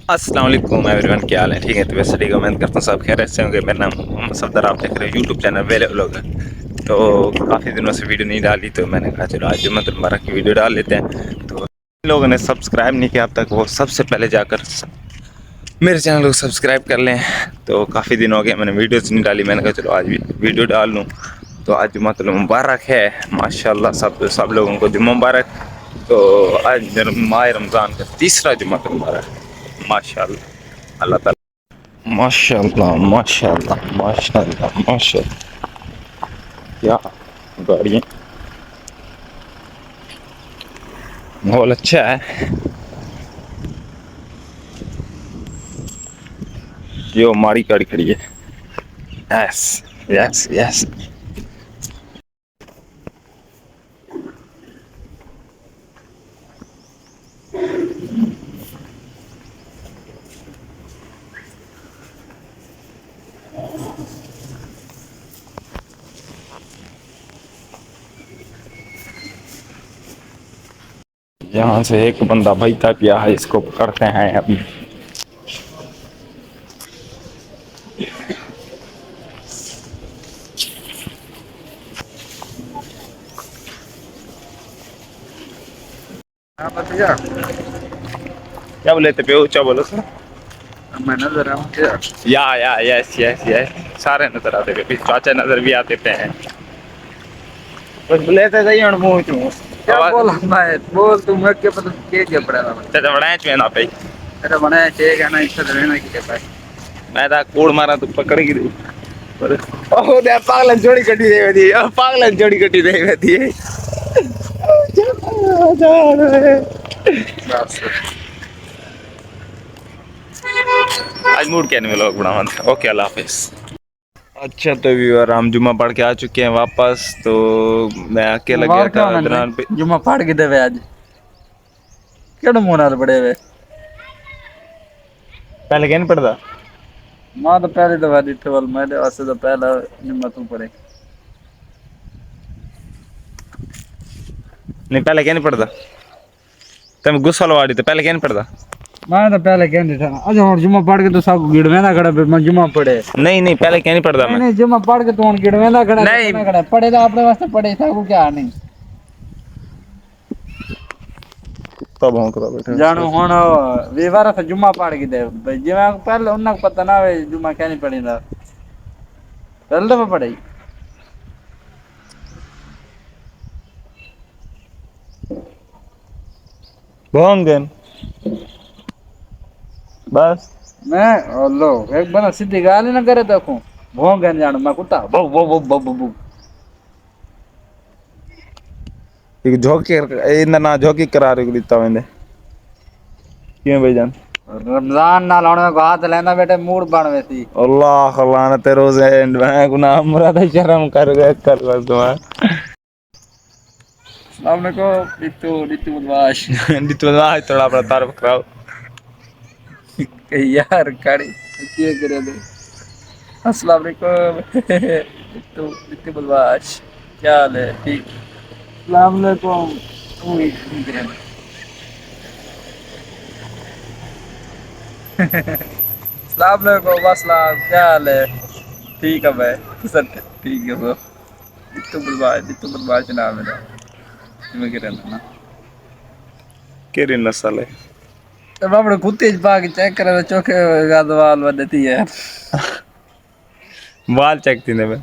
अस्सलाम वालेकुम एवरीवन, क्या हाल है? ठीक है, तो वैसे ठीक है, उम्मीद करता हूँ सब खैरियत से होंगे। मेरा नाम मोहम्मद सफदर, आप देख रहे हो यूट्यूब चैनल वेले व्लॉग है। तो काफ़ी दिनों से वीडियो नहीं डाली, तो मैंने कहा चलो आज मबरक की वीडियो डाल लेते हैं। तो जिन लोगों ने सब्सक्राइब नहीं किया अब तक, वो सबसे पहले जाकर मेरे चैनल को सब्सक्राइब कर लें। तो काफ़ी दिन हो गए मैंने वीडियोज़ नहीं डाली, मैंने कहा चलो आज भी वीडियो डाल लूँ। तो आज मुबारक है, माशाल्लाह सब लोगों को जुम्मा मुबारक। तो आज माह रमज़ान का तीसरा जुम्मा मुबारक है, माशाल्लाह। अल्लाह ताला माशाल्लाह माशाल्लाह माशाल्लाह माशाल्लाह, क्या गाड़ियाँ, माहौल अच्छा है। जो हमारी गाड़ी खड़ी है, यस यस यस। यहाँ से एक बंदा बहता पिया है, इसको पकड़ते हैं अभी। हाँ भतीजा, क्या बोले थे पे? ऊंचा बोलो सर। मैं नजर आऊँ क्या? या यस यस यस, सारे नजर आते थे, चाचा नजर भी आते थे हैं। बस बोले थे सही और मुंह चूं क्या आवाज बोला मैं? बोल तू मैं क्या पता क्या पड़ा था? चाचा बड़ा है ना पे। तेरा बनाया चाहिए ना, इससे रहना की क्या? मैं था कूड़ मारा तो पकड़ गिरी पर ओह दे पागलन जोड़ी कटी दे थी, पागलन जोड़ी कटी दे थी। बस आज मूड क्या नहीं लोग बना। ओके, अल्लाह हाफिज। अच्छा, तो व्यूअर हम जुम्मा पढ़ के आ चुके हैं वापस। तो मैं अकेला गया मुबारक था होने दुकान पे। में जुम्मा फाड़ के देवे आज केड़ो मुंह नाल बड़े वे। पहले क्या नहीं पढ़ता? मां तो पहली दफा दिखे वाल मेरे वास्ते तो पहला जुम्मा तू पड़े। नहीं, पहले क्या नहीं पढ़ता? तुम गुस्सा लवाड़ी तो पहले क्या नहीं पढ़ता? मैं तो पहले कह नहीं था आज और जुम्मा पढ़ के तो सब गिड़वेंदा खड़ा पे मैं जुम्मा पढ़े। नहीं नहीं, पहले क्या नहीं पढ़ता नहीं मैं? नहीं, जुम्मा पढ़ के तो गिड़वेंदा खड़ा नहीं, खड़ा पढ़े तो अपने वास्ते पढ़े था को क्या नहीं कुत्ता भौंकता बैठा जानू है। हुन वीवार से जुम्मा पढ़ के दे भाई जिवे पहले उन्हें पता ना वे जुम्मा क्या नहीं पढ़ींदा पहले दफा पढ़ाई। भोंगन बस। मैं लो एक बना सीधी गाल ही ना करे देखूं भोंगन जानू मैं कुत्ता बो बो बो बो बो बो। ಈಗ ಜೋಕಿ ಇಂದ ನಾ ಜೋಕಿ करार दिता क्यों भाईजान? रमजान नाल होने को हाथ लेना बेटे मूड बनवे थी। अल्लाह अल्लाह ते रोजे मैं गुनाह मुराद शर्म कर गए कर बस तुम्हारा। सामने को डिट्टू डिट्टू बदमाश दितवा थोड़ा अपना तारीफ कराओ। यार काड़ी क्या करे दे। अस्सलाम वालेकुम डिट्टू डिट्टू बदमाश क्या हाल है? ठीक अस्सलाम वालेकुम तू ही ठीक है। अस्सलाम वालेकुम अस्सलाम क्या हाल है? ठीक है भाई सब ठीक है वो डिट्टू बदमाश नाम है तुम्हें क्या रहना ना केरी नस्ल है? तो बाबड़ कुत्ते पाक चेक करे तो चोखे गादवाल बदती है बाल चेक थी मैं।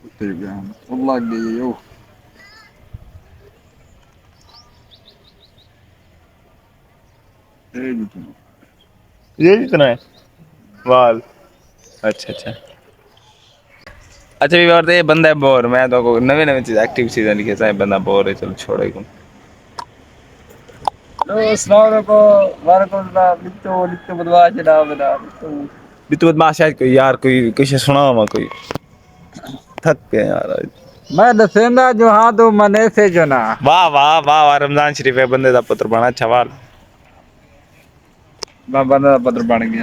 कुत्ते बयान अल्लाह गई ओ ए जी ये जितना है बाल। अच्छा अच्छा अच्छा, भी बात ये बंदा है बोर, मैं तो को नवे नवे चीज एक्टिव चीजें लिखे चाहे बंदा बोर है, चलो छोड़ो इसको। लो अस्सलाम वालेकुम वालेकुम सलाम डिट्टू डिट्टू बदमाश नाम है डिट्टू भी तू बदमाश है कोई यार, कोई कुछ सुना हुआ कोई थक गए यार आज। मैं दसेंदा जो हाँ तो मने से जो ना वाह वाह वाह वाह, रमजान शरीफ है बंदे दा पुत्र बना, अच्छा वाल। मैं बंदा पत्र बन गया।